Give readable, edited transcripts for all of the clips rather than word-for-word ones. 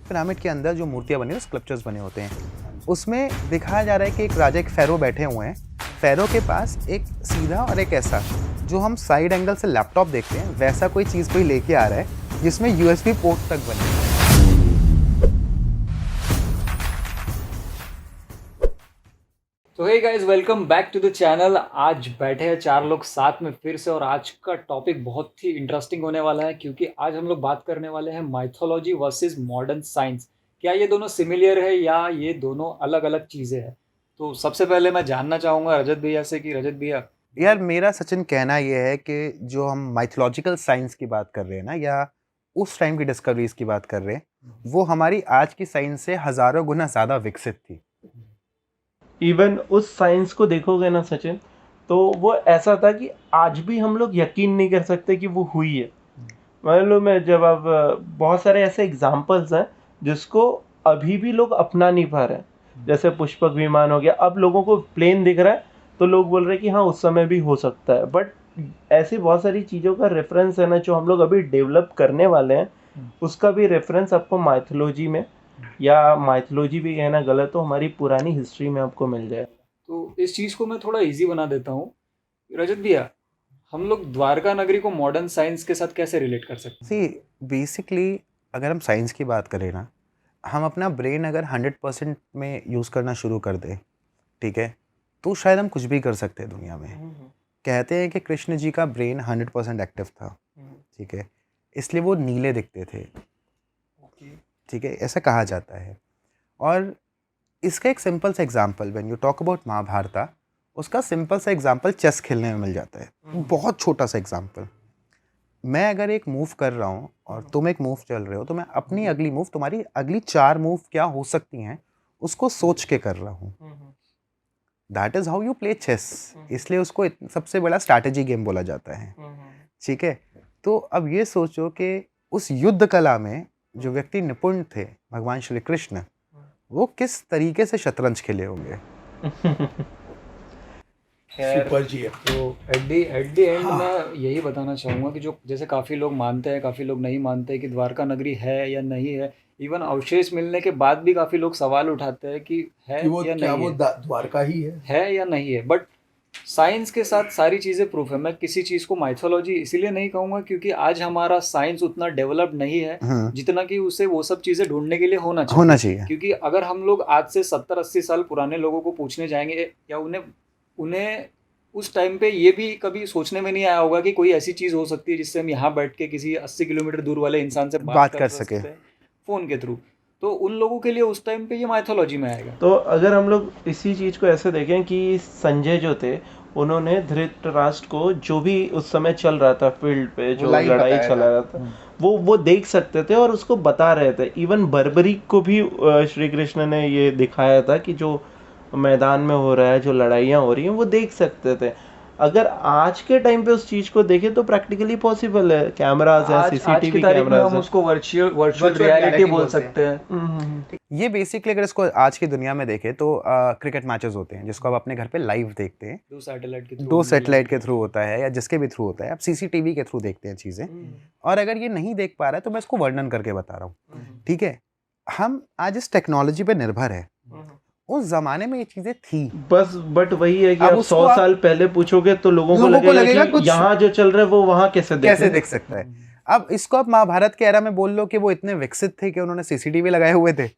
Pyramid के अंदर जो मूर्तियाँ बनी हैं, स्कल्पचर्स बने होते हैं, उसमें दिखाया जा रहा है कि एक राजा, एक फ़ैरो बैठे हुए हैं। फ़ैरो के पास एक सीधा और एक ऐसा, जो हम साइड एंगल से लैपटॉप देखते हैं, वैसा कोई चीज़ कोई लेके आ रहा है जिसमें यूएसबी पोर्ट तक बने हैं। तो hey guys, welcome back to the channel. आज बैठे हैं चार लोग साथ में फिर से, और आज का टॉपिक बहुत ही इंटरेस्टिंग होने वाला है क्योंकि आज हम लोग बात करने वाले हैं माइथोलॉजी वर्सेस मॉडर्न साइंस। क्या ये दोनों सिमिलियर है या ये दोनों अलग अलग चीज़ें हैं? तो सबसे पहले मैं जानना चाहूँगा रजत भैया से कि रजत भैया, यार मेरा सचिन कहना ये है कि जो हम माइथोलॉजिकल साइंस की बात कर रहे हैं ना, या उस टाइम की डिस्कवरीज की बात कर रहे हैं, वो हमारी आज की साइंस से हज़ारों गुना ज़्यादा विकसित थी। इवन उस साइंस को देखोगे ना सचिन, तो वो ऐसा था कि आज भी हम लोग यकीन नहीं कर सकते कि वो हुई है। मान लो मैं जब अब बहुत सारे ऐसे एग्जाम्पल्स हैं जिसको अभी भी लोग अपना नहीं पा रहे हैं। जैसे पुष्पक विमान हो गया, अब लोगों को प्लेन दिख रहा है तो लोग बोल रहे हैं कि हाँ उस समय भी हो सकता है। बट ऐसी बहुत सारी चीज़ों का रेफरेंस है ना जो हम लोग अभी डेवलप करने वाले हैं, उसका भी रेफरेंस आपको माइथोलॉजी में, या माइथोलॉजी भी कहना गलत हो, हमारी पुरानी हिस्ट्री में आपको मिल जाए। तो इस चीज़ को मैं थोड़ा इजी बना देता हूँ। रजत भैया, हम लोग द्वारका नगरी को मॉडर्न साइंस के साथ कैसे रिलेट कर सकते हैं? सी बेसिकली अगर हम साइंस की बात करें ना, हम अपना ब्रेन अगर 100% में यूज़ करना शुरू कर दें, ठीक है, तो शायद हम कुछ भी कर सकते हैं दुनिया में। कहते हैं कि कृष्ण जी का ब्रेन 100% एक्टिव था, ठीक है, इसलिए वो नीले दिखते थे, ठीक है, ऐसा कहा जाता है। और इसका एक सिंपल सा example, when you talk about Mahabharata, उसका सिंपल सा एग्जांपल चेस खेलने में मिल जाता है। बहुत छोटा सा एग्जांपल, मैं अगर एक मूव कर रहा हूँ और तुम एक मूव चल रहे हो, तो मैं अपनी अगली मूव, तुम्हारी अगली 4 मूव क्या हो सकती हैं, उसको सोच के कर रहा हूँ। That is how you play chess, इसलिए उसको सबसे बड़ा स्ट्रैटेजी गेम बोला जाता है, ठीक है। तो अब ये सोचो कि उस युद्ध कला में जो व्यक्ति निपुण थे, भगवान श्री कृष्ण, वो किस तरीके से शतरंज खेले होंगे। सुपर जी है। तो एट द एंड मैं यही बताना चाहूँगा कि जो जैसे काफ़ी लोग मानते हैं, काफ़ी लोग नहीं मानते हैं कि द्वारका नगरी है या नहीं है। इवन अवशेष मिलने के बाद भी काफ़ी लोग सवाल उठाते हैं कि है कि वो या क्या नहीं वो है, द्वारका ही है या नहीं है। बट साइंस के साथ सारी चीज़ें प्रूफ है। मैं किसी चीज़ को माइथोलॉजी इसीलिए नहीं कहूँगा क्योंकि आज हमारा साइंस उतना डेवलप नहीं है जितना कि उसे वो सब चीज़ें ढूंढने के लिए होना चाहिए। क्योंकि अगर हम लोग आज से 70-80 साल पुराने लोगों को पूछने जाएंगे, या उन्हें उस टाइम पे ये भी कभी सोचने में नहीं आया होगा कि कोई ऐसी चीज़ हो सकती है जिससे हम यहाँ बैठ के किसी 80 किलोमीटर दूर वाले इंसान से बात कर सकते हैं फ़ोन के थ्रू। तो उन लोगों के लिए उस टाइम पे ये माइथोलॉजी में आएगा। तो अगर हम लोग इसी चीज़ को ऐसे देखें कि संजय जो थे, उन्होंने धृतराष्ट्र को जो भी उस समय चल रहा था फील्ड पे, जो लड़ाई चला रहा था, वो देख सकते थे और उसको बता रहे थे। इवन बर्बरीक को भी श्री कृष्ण ने ये दिखाया था कि जो मैदान में हो रहा है, जो लड़ाइयाँ हो रही हैं, वो देख सकते थे। अगर आज के टाइम पे उस चीज को देखें तो प्रैक्टिकली पॉसिबल है। कैमराज है, सीसीटीवी कैमराज है, हम उसको वर्चुअल रियलिटी बोल सकते हैं। ये बेसिकली अगर इसको आज की दुनिया में देखें तो क्रिकेट मैचेस होते हैं जिसको आप अपने घर पे लाइव देखते हैं, 2 सैटेलाइट के थ्रू होता है या जिसके भी थ्रू होता है, आप सीसीटीवी के थ्रू देखते हैं चीज़ें। और अगर ये नहीं देख पा रहा है तो मैं इसको वर्णन करके बता रहा हूँ, ठीक है। हम आज इस टेक्नोलॉजी पे निर्भर है, उस जमाने में ये चीजें थी बस। बट वही है कि अब 100 साल पहले पूछोगे तो लोगों को लगेगा कि यहाँ जो चल रहा है वो वहाँ कैसे देख सकता है। अब इसको आप महाभारत के एरा में बोल लो कि वो इतने विकसित थे कि उन्होंने सीसीटीवी लगाए हुए थे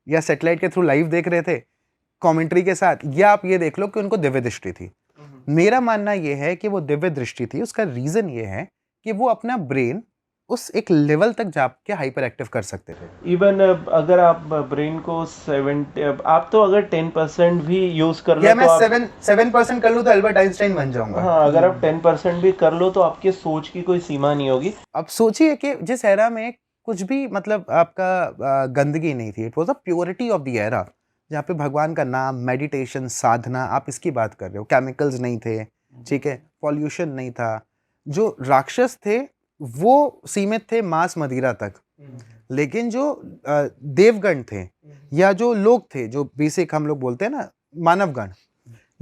या सैटेलाइट के थ्रू लाइव देख रहे थे कमेंट्री के साथ, या आप ये देख लो कि उनको दिव्य दृष्टि थी। मेरा मानना ये है कि वो दिव्य दृष्टि थी, उसका रीजन ये है कि वो अपना ब्रेन उस एक लेवल तक जाके हाइपर एक्टिव कर सकते थे। इवन अगर आप ब्रेन को 70, आप तो अगर 10% भी यूज कर लो, मैं 7% कर लूँ तो अल्बर्ट आइंस्टाइन बन जाऊंगा। हाँ, अगर आप 10% भी कर लो तो आपकी सोच की कोई सीमा नहीं होगी। अब सोचिए कि जिस एरा में कुछ भी मतलब आपका गंदगी नहीं थी, it was a purity of the era, जहाँ पे भगवान का नाम, मेडिटेशन, साधना, आप इसकी बात कर रहे हो, केमिकल्स नहीं थे, ठीक है, पॉल्यूशन नहीं था। जो राक्षस थे वो सीमित थे मांस मदिरा तक, लेकिन जो देवगण थे या जो लोग थे, जो बेसिक हम लोग बोलते हैं ना मानवगण,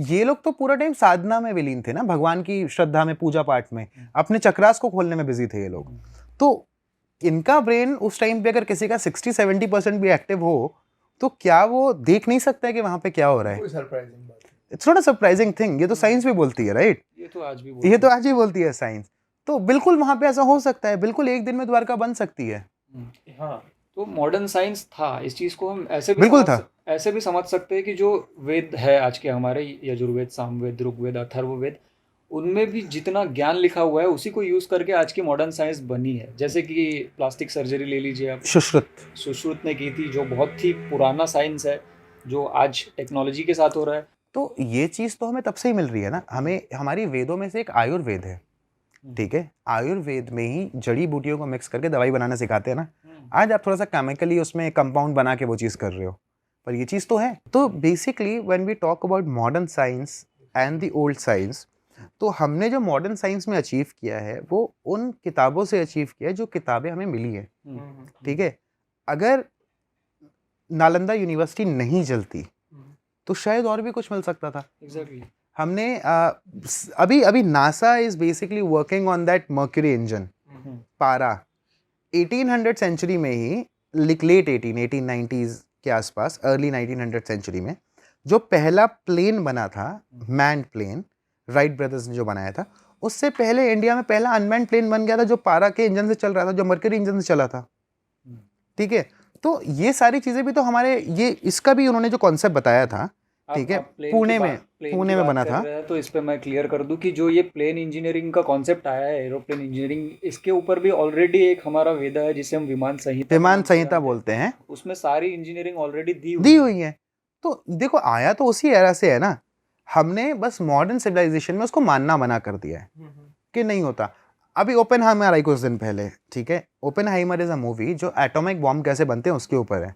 ये लोग तो पूरा टाइम साधना में विलीन थे ना, भगवान की श्रद्धा में, पूजा पाठ में, अपने चक्रास को खोलने में बिजी थे ये लोग। तो इनका ब्रेन उस टाइम पे अगर किसी का 60-70% भी एक्टिव हो तो क्या वो देख नहीं सकता है कि वहाँ पे क्या हो रहा है? It's not a surprising thing, ये तो साइंस भी बोलती है, राइट? ये तो आज भी बोलती है साइंस। तो बिल्कुल वहाँ पे ऐसा हो सकता है, बिल्कुल एक दिन में द्वारका बन सकती है। हाँ, तो मॉडर्न साइंस था, इस चीज को हम ऐसे भी बिल्कुल था। ऐसे भी समझ सकते हैं कि जो वेद है आज के हमारे, यजुर्वेद, सामवेद, ऋग्वेद, अथर्ववेद, उनमें भी जितना ज्ञान लिखा हुआ है उसी को यूज करके आज की मॉडर्न साइंस बनी है। जैसे कि प्लास्टिक सर्जरी ले लीजिए आप, सुश्रुत ने की थी, जो बहुत ही पुराना साइंस है, जो आज टेक्नोलॉजी के साथ हो रहा है। तो ये चीज़ तो हमें तब से ही मिल रही है ना, हमें हमारी वेदों में से एक आयुर्वेद है, ठीक है? आयुर्वेद में ही जड़ी बूटियों को मिक्स करके दवाई बनाना सिखाते हैं ना। आज आप थोड़ा सा केमिकली उसमें कंपाउंड बना के वो चीज़ कर रहे हो, पर ये चीज़ तो है। तो basically when we talk about modern science and the old science, तो हमने जो मॉडर्न साइंस में अचीव किया है वो उन किताबों से अचीव किया है जो किताबें हमें मिली है, ठीक है? अगर नालंदा यूनिवर्सिटी नहीं चलती तो शायद और भी कुछ मिल सकता था। एग्जैक्टली। हमने अभी NASA is basically working on that mercury engine, पारा। 1800 सेंचुरी में ही, लेट 1890s के आसपास, अर्ली 1900 सेंचुरी में जो पहला प्लेन बना था, मैन्ड प्लेन, राइट ब्रदर्स ने जो बनाया था, उससे पहले इंडिया में पहला अनमैन्ड प्लेन बन गया था जो पारा के इंजन से चल रहा था, जो मर्क्यूरी इंजन से चला था, ठीक है? तो ये सारी चीज़ें भी तो हमारे, ये इसका भी उन्होंने जो कॉन्सेप्ट बताया था, ठीक है, पुणे में बना था। तो इस पे मैं क्लियर कर दूं कि जो ये प्लेन इंजीनियरिंग का कॉन्सेप्ट आया है, एरोप्लेन इंजीनियरिंग, इसके ऊपर भी ऑलरेडी एक हमारा वेदा है जिसे हम विमान संहिता बोलते हैं। उसमें सारी इंजीनियरिंग ऑलरेडी दी हुई है। तो देखो, आया तो उसी एरा से है ना, हमने बस मॉडर्न सिविलाइजेशन में उसको मानना मना कर दिया है कि नहीं होता। अभी ओपेनहाइमर आई कुछ दिन पहले, ठीक है? ओपेनहाइमर इज अ मूवी जो एटॉमिक बॉम्ब कैसे बनते हैं उसके ऊपर है।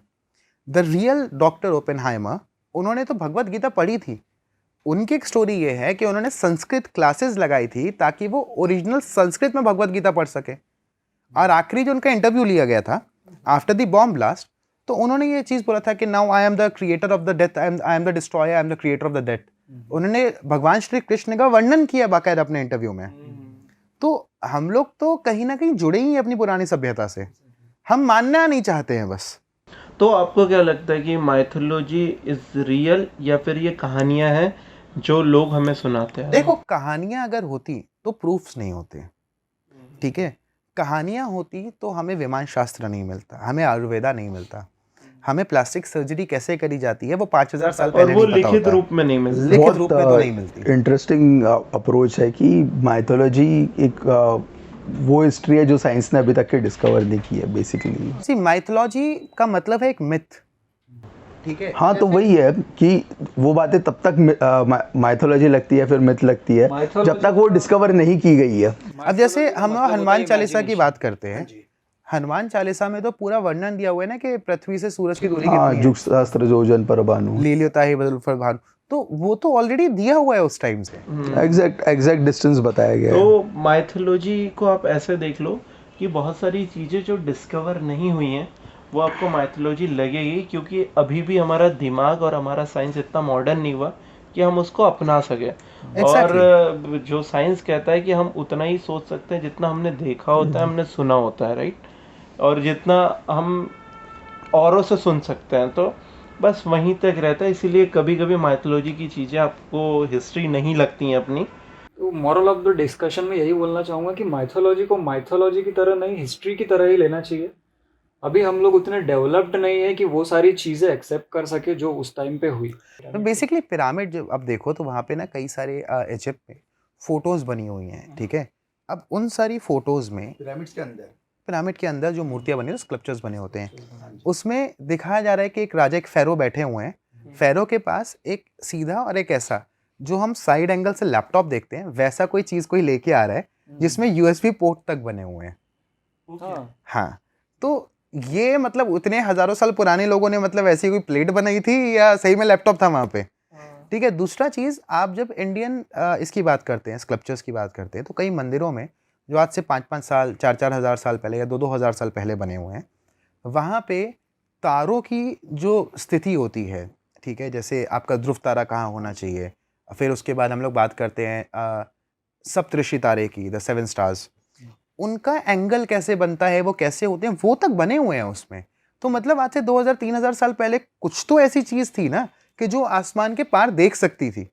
द रियल डॉक्टर ओपेनहाइमर, उन्होंने तो भगवत गीता पढ़ी थी। उनकी एक स्टोरी ये है कि उन्होंने संस्कृत क्लासेस लगाई थी ताकि वो ओरिजिनल संस्कृत में भगवत गीता पढ़ सके। और आखिरी जो उनका इंटरव्यू लिया गया था आफ्टर द बॉम्ब ब्लास्ट, तो उन्होंने ये चीज़ बोला था कि now I am the creator of the death, I am the destroyer, I am the creator of the death. उन्होंने भगवान श्री कृष्ण का वर्णन किया बाकायदा अपने इंटरव्यू में। तो हम लोग तो कहीं ना कहीं जुड़े ही अपनी पुरानी सभ्यता से, हम मानना नहीं चाहते हैं बस। तो आपको क्या लगता है कि माइथोलॉजी इज रियल या फिर ये कहानियां हैं जो लोग हमें सुनाते हैं? देखो, कहानियां अगर होती तो प्रूफ्स नहीं होते, ठीक है? कहानियां होती तो हमें विमान शास्त्र नहीं मिलता, हमें आयुर्वेदा नहीं मिलता, हमें प्लास्टिक सर्जरी कैसे करी जाती है वो 5000 साल पहले वो नहीं पता लिखित होता। रूप में नहीं मिलती। लिखित रूप में तो नहीं मिलती। इंटरेस्टिंग अप्रोच है कि माइथोलॉजी एक वो हिस्ट्री है जो साइंस ने अभी तक के डिस्कवर नहीं की है बेसिकली। सी, माइथोलॉजी का मतलब है एक मिथ, ठीक है? हाँ, तो वही है कि वो बातें तब तक माइथोलॉजी लगती है, फिर मिथ लगती है, जब तक वो डिस्कवर नहीं की गई है। अब जैसे हम हनुमान चालीसा की बात करते हैं, हनुमान चालीसा में तो पूरा वर्णन दिया हुआ है ना कि पृथ्वी से सूरज की दूरी कितनी है, जुगसहस्त्र योजन पर भानु, लील्योताहि बदल फल भानु, तो वो तो ऑलरेडी दिया हुआ है उस टाइम से, एग्जैक्ट डिस्टेंस बताया गया है। तो माइथोलॉजी को आप ऐसे देख लो कि बहुत सारी चीज़ें जो डिस्कवर नहीं हुई हैं वो आपको माइथोलॉजी लगेगी, क्योंकि अभी भी हमारा दिमाग और हमारा साइंस इतना मॉडर्न नहीं हुआ कि हम उसको अपना सके। और जो साइंस कहता है कि हम उतना ही सोच सकते हैं जितना हमने देखा होता है, हमने सुना होता है, राइट? और जितना हम औरों से सुन सकते हैं, तो बस वहीं तक रहता है। इसीलिए कभी कभी माइथोलॉजी की चीज़ें आपको हिस्ट्री नहीं लगती हैं अपनी। तो मॉरल ऑफ द डिस्कशन में यही बोलना चाहूँगा कि माइथोलॉजी को माइथोलॉजी की तरह नहीं, हिस्ट्री की तरह ही लेना चाहिए। अभी हम लोग उतने डेवलप्ड नहीं है कि वो सारी चीज़ें एक्सेप्ट कर सके जो उस टाइम पे हुई। तो बेसिकली पिरामिड जब अब देखो तो वहाँ पे ना कई सारे इजिप्ट में फोटोज बनी हुई हैं, ठीक है? अब उन सारी फोटोज में पिरामिड के अंदर जो मूर्तियाँ बनी, स्कल्पचर्स बने होते हैं, उसमें दिखाया जा रहा है कि एक राजा, एक फेरो बैठे हुए हैं। फेरो के पास एक सीधा और एक ऐसा, जो हम साइड एंगल से लैपटॉप देखते हैं, वैसा कोई चीज़ कोई लेके आ रहा है जिसमें यूएसबी पोर्ट तक बने हुए हैं। हाँ, तो ये मतलब उतने हजारों साल पुराने लोगों ने मतलब ऐसी कोई प्लेट बनाई थी या सही में लैपटॉप था वहाँ पे, ठीक है? दूसरा चीज़, आप जब इंडियन इसकी बात करते हैं, स्कल्पचर्स की बात करते हैं, तो कई मंदिरों में जो आज से 5-5 साल, 4-4 हज़ार साल पहले या 2-2 हज़ार साल पहले बने हुए हैं, वहाँ पे तारों की जो स्थिति होती है, ठीक है, जैसे आपका ध्रुव तारा कहाँ होना चाहिए, फिर उसके बाद हम लोग बात करते हैं सप्तऋषि तारे की, द 7 स्टार्स, उनका एंगल कैसे बनता है, वो कैसे होते हैं, वो तक बने हुए हैं उसमें। तो मतलब आज से 2000-3000 साल पहले कुछ तो ऐसी चीज थी ना कि जो आसमान के पार देख सकती थी।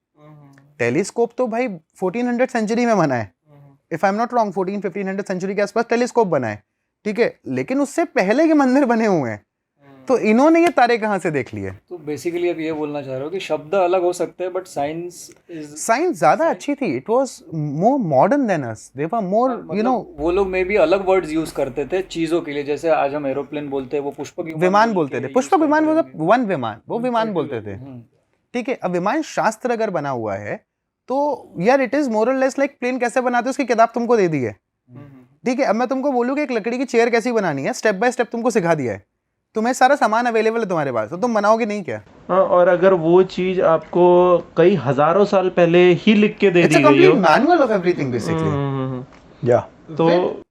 टेलीस्कोप तो भाई 1400 सेंचुरी में बना है, if I am not wrong 1400-1500 century के आसपास टेलीस्कोप बना है, ठीक है, लेकिन उससे पहले के मंदिर बने हुए हैं। तो इन्होंने ये तारे कहाँ से देख लिए? तो बेसिकली आप ये बोलना चाह रहे हो कि शब्द अलग हो सकते हैं बट साइंस ज्यादा अच्छी थी, it was more modern than us, they were more you know. वो लोग मे भी अलग वर्ड्स यूज करते थे चीजों के लिए, जैसे आज हम एरोप्लेन बोलते हैं, वो पुष्पक विमान बोलते थे। पुष्पक विमान वन विमान, वो विमान बोलते थे, ठीक है। अब विमान शास्त्र अगर बना हुआ है तो यार इट इज मोर और लेस लाइक प्लेन कैसे बनाते हैं उसकी किताब तुमको दे दी है, ठीक है। अब मैं तुमको बोलूँ कि एक लकड़ी की चेयर कैसी बनानी है, स्टेप बाय स्टेप तुमको सिखा दिया है, तुम्हें सारा सामान अवेलेबल है तुम्हारे पास, तो तुम बनाओगे नहीं क्या? हाँ, और अगर वो चीज आपको कई हजारों साल पहले ही लिख के दे दी गई हो, मैनुअल ऑफ एवरीथिंग बेसिकली, या तो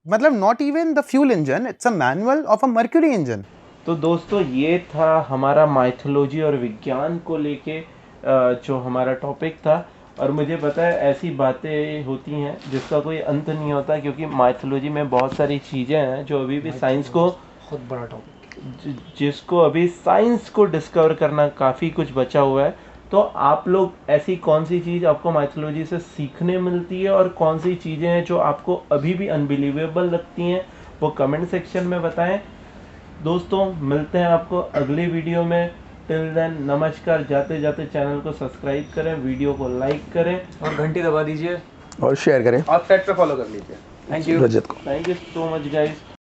मतलब not even the fuel engine, it's a manual of a mercury engine. तो दोस्तों ये था हमारा माइथोलॉजी और विज्ञान को लेके जो हमारा टॉपिक था। और मुझे पता है ऐसी बातें होती हैं जिसका कोई अंत नहीं होता, क्योंकि माइथोलॉजी में बहुत सारी चीज़ें हैं जो अभी भी साइंस को, बहुत बड़ा टॉपिक, जिसको अभी साइंस को डिस्कवर करना काफ़ी कुछ बचा हुआ है। तो आप लोग ऐसी कौन सी चीज़ आपको माइथोलॉजी से सीखने मिलती है और कौन सी चीज़ें हैं जो आपको अभी भी अनबिलीवेबल लगती हैं, वो कमेंट सेक्शन में बताएं। दोस्तों मिलते हैं आपको अगली वीडियो में। टिल देन नमस्कार। जाते जाते चैनल को सब्सक्राइब करें, वीडियो को लाइक करें और घंटी दबा दीजिए और शेयर करें और थ्रेड पे फॉलो कर लीजिए। थैंक यू रजत को। Thank you so much guys.